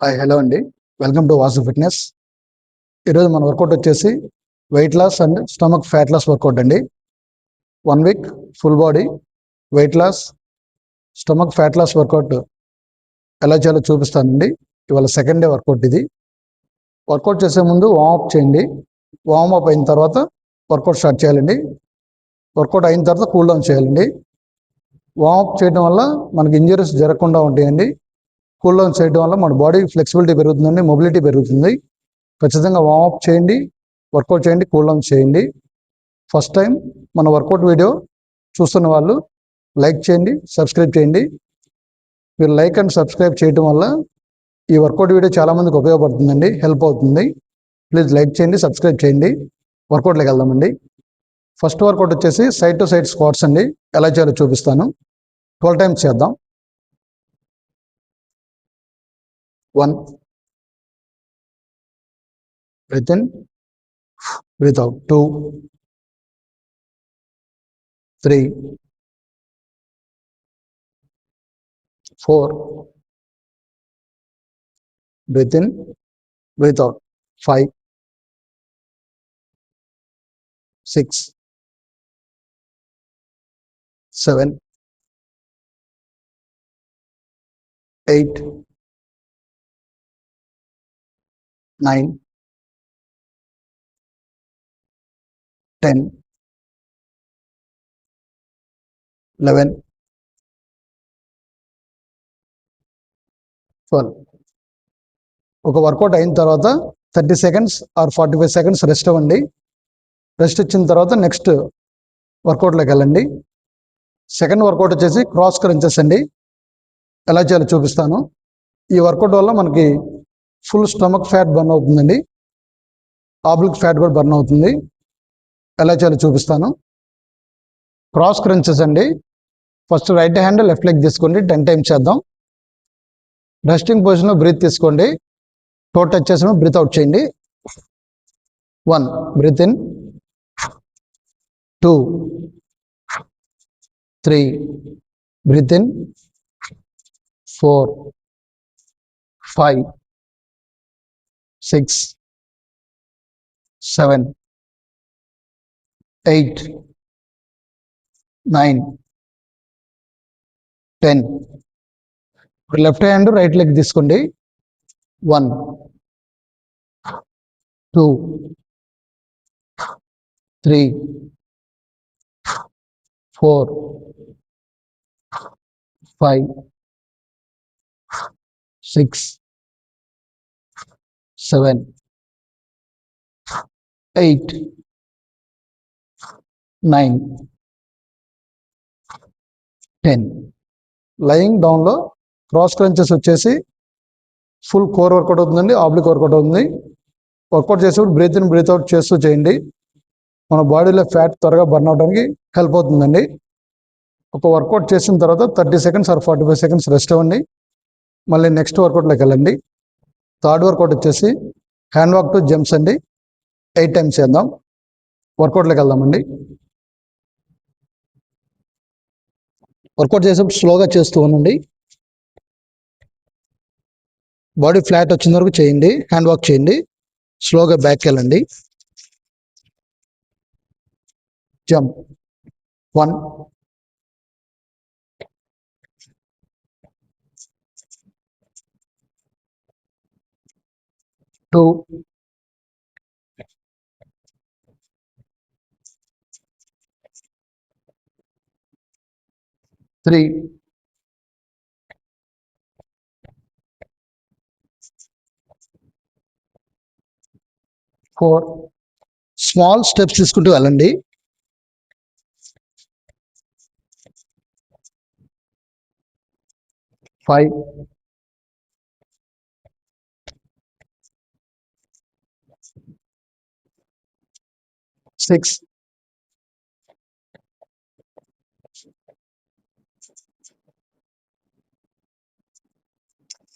Hi hello అండి. Welcome to Vasu fitness. ఈరోజు మన వర్కౌట్ వచ్చేసి weight loss and stomach fat loss workout అండి. 1 week full body weight loss stomach fat loss workout ఎలా చేయాలో చూపిస్తానండి. ఇవాళ సెకండ్ డే వర్కౌట్ ఇది. వర్కౌట్ చేసే ముందు వార్మప్ చేయండి. వార్మప్ అయిన తర్వాత వర్కౌట్ స్టార్ట్ చేయాలండి. వర్కౌట్ అయిన తర్వాత కూల్ డౌన్ చేయాలండి. వార్మప్ చేయడం వల్ల మనకి ఇంజరీస్ జరగకుండా ఉంటాయండి. కూల్ డౌన్ చేయడం వల్ల మన బాడీ ఫ్లెక్సిబిలిటీ పెరుగుతుందండి, మొబిలిటీ పెరుగుతుంది. ఖచ్చితంగా వార్మప్ చేయండి, వర్కౌట్ చేయండి, కూల్ డౌన్ చేయండి. ఫస్ట్ టైం మన వర్కౌట్ వీడియో చూస్తున్న వాళ్ళు లైక్ చేయండి, సబ్స్క్రైబ్ చేయండి. మీరు లైక్ అండ్ సబ్స్క్రైబ్ చేయడం వల్ల ఈ వర్కౌట్ వీడియో చాలామందికి ఉపయోగపడుతుందండి, హెల్ప్ అవుతుంది. ప్లీజ్ లైక్ చేయండి, సబ్స్క్రైబ్ చేయండి. వర్కౌట్లోకి వెళ్దామండి. ఫస్ట్ వర్కౌట్ వచ్చేసి సైడ్ టు సైడ్ స్క్వాట్స్ అండి. ఎలా చేయాలో చూపిస్తాను. 12 టైమ్స్ చేద్దాం. 1, breathe in, breathe out. 2, 3, 4, breathe in, breathe out. 5, 6, 7, 8, 9, 10, 11, 12. ఒక వర్కౌట్ అయిన తర్వాత 30 సెకండ్స్ ఆర్ 45 సెకండ్స్ రెస్ట్ అవ్వండి. రెస్ట్ ఇచ్చిన తర్వాత నెక్స్ట్ వర్కౌట్లోకి వెళ్ళండి. సెకండ్ వర్కౌట్ వచ్చేసి క్రాస్ క్రంచెస్ అండి. ఎలా చేయాలో చూపిస్తాను. ఈ వర్కౌట్ వల్ల మనకి ఫుల్ స్టమక్ ఫ్యాట్ బర్న్ అవుతుందండి, ఆబ్లిక్ ఫ్యాట్ కూడా బర్న్ అవుతుంది. ఎలా చేయాలో చూపిస్తాను. క్రాస్ క్రంచెస్ అండి. First right hand left leg తీసుకోండి. 10 టైమ్స్ చేద్దాం. రెస్టింగ్ పొజిషన్లో బ్రీత్ తీసుకోండి. టో టచ్ చేసిన బ్రీత్ అవుట్ చేయండి. 1, బ్రీత్ ఇన్. 2, 3, breath in. 4, 5, 6, 7, 8, 9, 10. ఇప్పుడు లెఫ్ట్ హ్యాండ్ రైట్ లెగ్ తీసుకోండి. 1, 2, 3, 4, 5, 6, 7, 8, 9, 10. లయింగ్ డౌన్లో క్రాస్ క్రంచెస్ వచ్చేసి ఫుల్ కోర్ వర్కౌట్ అవుతుందండి, ఆబ్లిక్ వర్కౌట్ అవుతుంది. వర్కౌట్ చేసేప్పుడు బ్రీత్ ఇన్ బ్రీత్ అవుట్ చేస్తూ చేయండి. మన బాడీలో ఫ్యాట్ త్వరగా బర్న్ అవడానికి హెల్ప్ అవుతుందండి. ఒక వర్కౌట్ చేసిన తర్వాత 30 సెకండ్స్ ఆర్ 45 సెకండ్స్ రెస్ట్ అవ్వండి. మళ్ళీ నెక్స్ట్ వర్కౌట్లోకి వెళ్ళండి. థర్డ్ వర్కౌట్ వచ్చేసి హ్యాండ్ వాక్ టు జంప్స్ అండి. 8 టైమ్స్ చేద్దాం. వర్కౌట్లోకి వెళ్దామండి. వర్కౌట్ చేసేప్పుడు స్లోగా చేస్తూ ఉండండి. బాడీ ఫ్లాట్ వచ్చిన వరకు చేయండి. హ్యాండ్ వాక్ చేయండి. స్లోగా బ్యాక్ వెళ్ళండి. జంప్. 1, 2, 3, 4. స్మాల్ స్టెప్స్ తీసుకుంటూ వెళ్ళండి. 5, 6,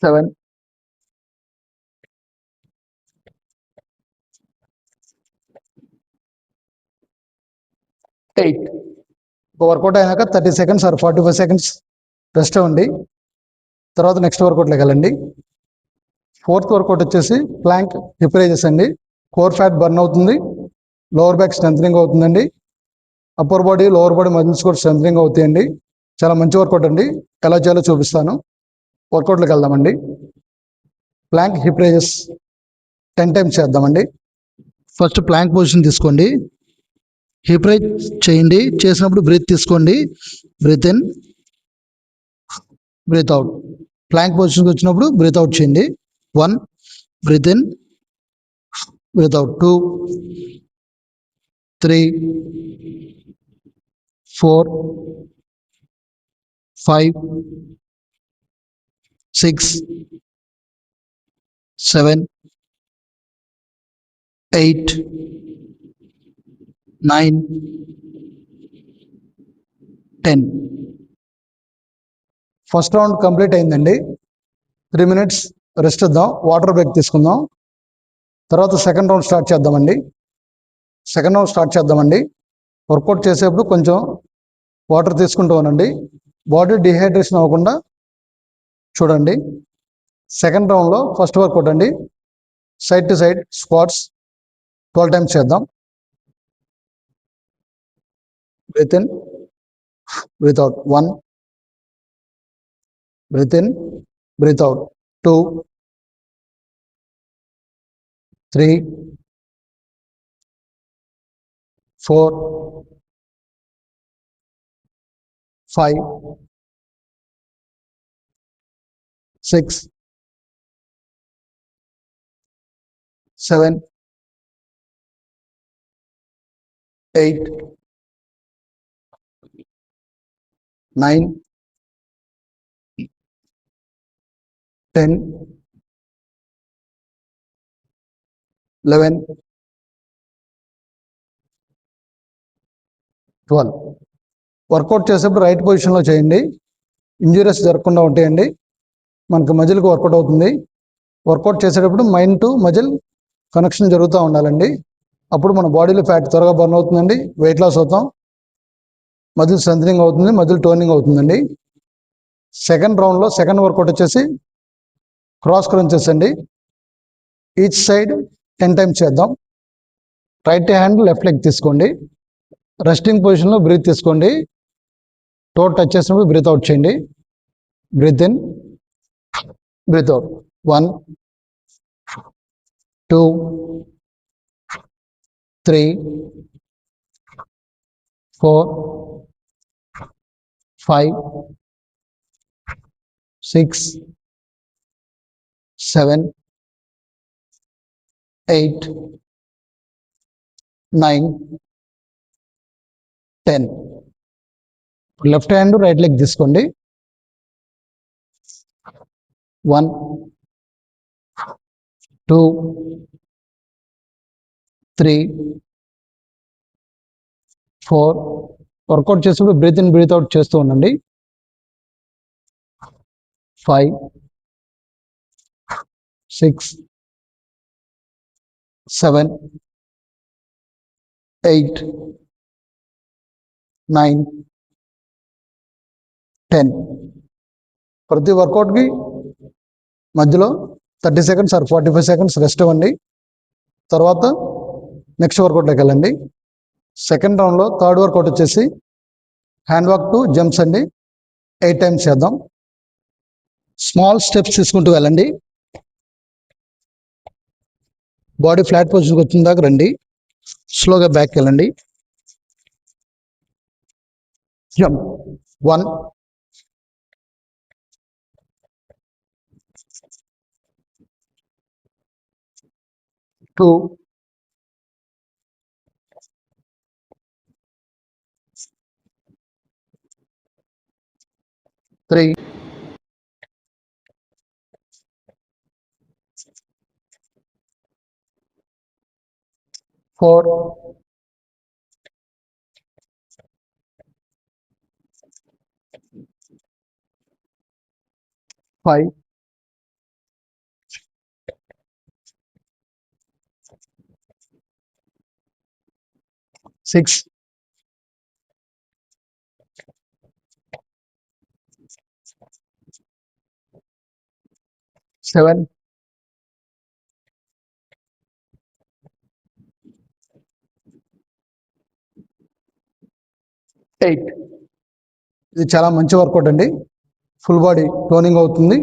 7, 8. వర్కౌట్ అయినాక 30 సెకండ్స్ ఆర్ 45 సెకండ్స్ రెస్ట్ అవ్వండి. తర్వాత నెక్స్ట్ వర్కౌట్లోకి వెళ్ళండి. ఫోర్త్ వర్కౌట్ వచ్చేసి ప్లాంక్ హిప్ రైజెస్ అండి. కోర్ ఫ్యాట్ బర్న్ అవుతుంది, లోవర్ బ్యాక్ స్ట్రెంథనింగ్ అవుతుందండి, upper body lower body muscles కూడా స్ట్రెంథనింగ్ అవుతాయండి. చాలా మంచి వర్కౌట్ అండి. ఎలా చేయాలో చూపిస్తాను. వర్కౌట్లోకి వెళ్దామండి. ప్లాంక్ హిప్ రైజెస్ 10 టైమ్స్ చేద్దామండి. ఫస్ట్ ప్లాంక్ పొజిషన్ తీసుకోండి, హిప్ రైజ్ చేయండి. చేసినప్పుడు బ్రీత్ తీసుకోండి, breath in, breath out. Plank పొజిషన్కి వచ్చినప్పుడు బ్రీత్ అవుట్ చేయండి. 1, breath in, breath out. 2, 3, 4, 5, 6, 7, 8, 9, 10. First round complete అయిందండి. 3 minutes రెస్ట్ ఇద్దాం, వాటర్ బ్రేక్ తీసుకుందాం. తర్వాత సెకండ్ రౌండ్ స్టార్ట్ చేద్దామండి. వర్కౌట్ చేసేప్పుడు కొంచెం వాటర్ తీసుకుంటూ ఉండండి, బాడీ డిహైడ్రేషన్ అవ్వకుండా చూడండి. సెకండ్ రౌండ్లో ఫస్ట్ వర్కౌట్ అండి, side to side squats 12 times చేద్దాం. Breath in, breath out. 1, breath in, breath out. 2, 3, 4, 5, 6, 7, 8, 9, 10, 11, 12. Workout చేసేప్పుడు రైట్ పొజిషన్లో చేయండి, ఇంజురీస్ జరగకుండా ఉంటాయండి. మనకు మజిల్కి వర్కౌట్ అవుతుంది. వర్కౌట్ చేసేటప్పుడు మైండ్ టు మజిల్ కనెక్షన్ జరుగుతూ ఉండాలండి. అప్పుడు మన బాడీలో ఫ్యాట్ త్వరగా బర్న్ అవుతుందండి, వెయిట్ లాస్ అవుతాం, మజిల్ స్ట్రెంథనింగ్ అవుతుంది, మజిల్ టోనింగ్ అవుతుందండి. సెకండ్ రౌండ్లో సెకండ్ వర్కౌట్ వచ్చేసి క్రాస్ క్రంచెస్ అండి. ఈచ్ సైడ్ 10 టైమ్స్ చేద్దాం. రైట్ హ్యాండ్ లెఫ్ట్ లెగ్ తీసుకోండి, రెస్టింగ్ పొజిషన్లో బ్రీత్ తీసుకోండి. టో టచ్ చేసినప్పుడు బ్రీత్ అవుట్ చేయండి. Breath in, breath out. 1, 2, 3, 4, 5, 6, 7, 8, 9, 10. Left hand right leg తీసుకోండి. 1, 2, 3, 4. వర్కౌట్ చేసేప్పుడు బ్రీత్ ఇన్ బ్రీత్ అవుట్ చేస్తూ ఉండండి. 5, 6, 7, 8, 9, 10. ప్రతి వర్కౌట్కి మధ్యలో 30 seconds ఆర్ 45 seconds రెస్ట్ ఇవ్వండి. తర్వాత నెక్స్ట్ వర్కౌట్లోకి వెళ్ళండి. సెకండ్ రౌండ్లో థర్డ్ వర్కౌట్ వచ్చేసి హ్యాండ్ వాక్ టు జంప్స్ అండి. 8 టైమ్స్ చేద్దాం. స్మాల్ స్టెప్స్ తీసుకుంటూ వెళ్ళండి. బాడీ ఫ్లాట్ పొజిషన్కి వచ్చిన దాకా రండి. స్లోగా బ్యాక్ వెళ్ళండి. జంప్. 1, 2, 3, 4, 5, 6, 7, 8. ఇది చాలా మంచి వర్కౌట్ అండి. ఫుల్ బాడీ టోనింగ్ అవుతుంది,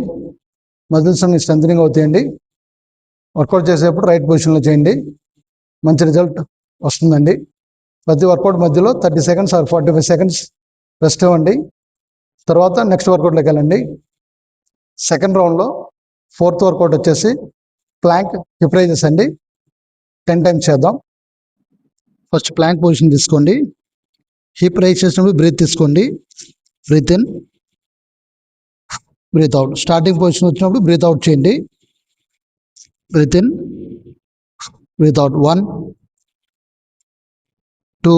మజిల్స్ అన్ని స్ట్రెంథనింగ్ అవుతాయండి. వర్కౌట్ చేసేటప్పుడు రైట్ పొజిషన్లో చేయండి, మంచి రిజల్ట్ వస్తుందండి. ప్రతి వర్కౌట్ మధ్యలో 30 seconds ఆర్ 45 seconds రెస్ట్ ఇవ్వండి. తర్వాత నెక్స్ట్ వర్కౌట్లోకి వెళ్ళండి. సెకండ్ రౌండ్లో 4th వర్కౌట్ వచ్చేసి ప్లాంక్ హిప్ రైజెస్ అండి. 10 times చేద్దాం. ఫస్ట్ ప్లాంక్ పొజిషన్ తీసుకోండి. హిప్ రైజ్ చేసినప్పుడు బ్రీత్ తీసుకోండి. Breath in, breath out. Starting position వచ్చినప్పుడు బ్రీత్ అవుట్ చేయండి. Breath in, breath out. 1, 2,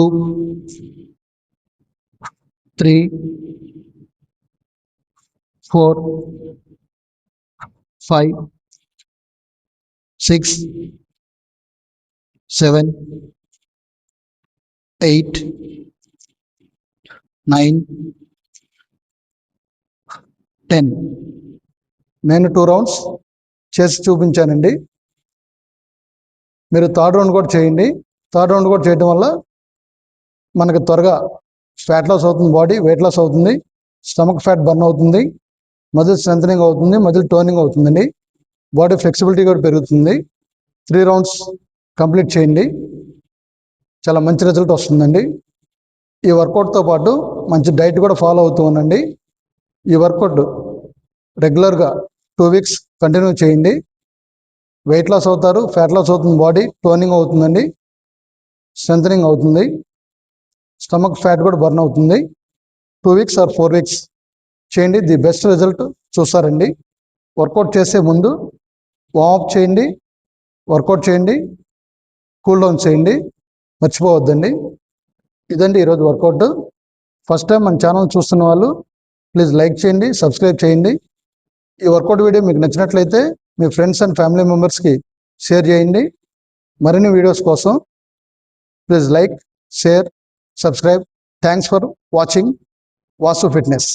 3, 4, 5, 6, 7, 8, 9, 10. నేను 2 rounds చేసి చూపించానండి. మీరు థర్డ్ రౌండ్ కూడా చేయండి. థర్డ్ రౌండ్ కూడా చేయడం వల్ల మనకు త్వరగా ఫ్యాట్ లాస్ అవుతుంది, బాడీ వెయిట్ లాస్ అవుతుంది, స్టమక్ ఫ్యాట్ బర్న్ అవుతుంది, మజిల్ స్ట్రెంథనింగ్ అవుతుంది, మజిల్ టోనింగ్ అవుతుందండి, బాడీ ఫ్లెక్సిబిలిటీ కూడా పెరుగుతుంది. 3 rounds కంప్లీట్ చేయండి, చాలా మంచి రిజల్ట్ వస్తుందండి. ఈ వర్కౌట్తో పాటు మంచి డైట్ కూడా ఫాలో అవుతూ ఉండండి. ఈ వర్కౌట్ రెగ్యులర్గా 2 weeks కంటిన్యూ చేయండి. వెయిట్ లాస్ అవుతారు, ఫ్యాట్ లాస్ అవుతుంది, బాడీ టోనింగ్ అవుతుందండి, స్ట్రెంథనింగ్ అవుతుంది, స్టమక్ ఫ్యాట్ కూడా బర్న్ అవుతుంది. 2 weeks ఆర్ 4 weeks చేయండి, ది బెస్ట్ రిజల్ట్ చూస్తారండి. వర్కౌట్ చేసే ముందు వార్మప్ చేయండి, వర్కౌట్ చేయండి, కూల్ డౌన్ చేయండి, మర్చిపోవద్దండి. ఇదండి ఈరోజు వర్కౌట్. ఫస్ట్ టైం మన ఛానల్ చూస్తున్న వాళ్ళు ప్లీజ్ లైక్ చేయండి, సబ్స్క్రైబ్ చేయండి. ఈ వర్కౌట్ వీడియో మీకు నచ్చినట్లయితే మీ ఫ్రెండ్స్ అండ్ ఫ్యామిలీ మెంబర్స్కి షేర్ చేయండి. మరిన్ని వీడియోస్ కోసం please like, share, subscribe. Thanks for watching Vasu fitness.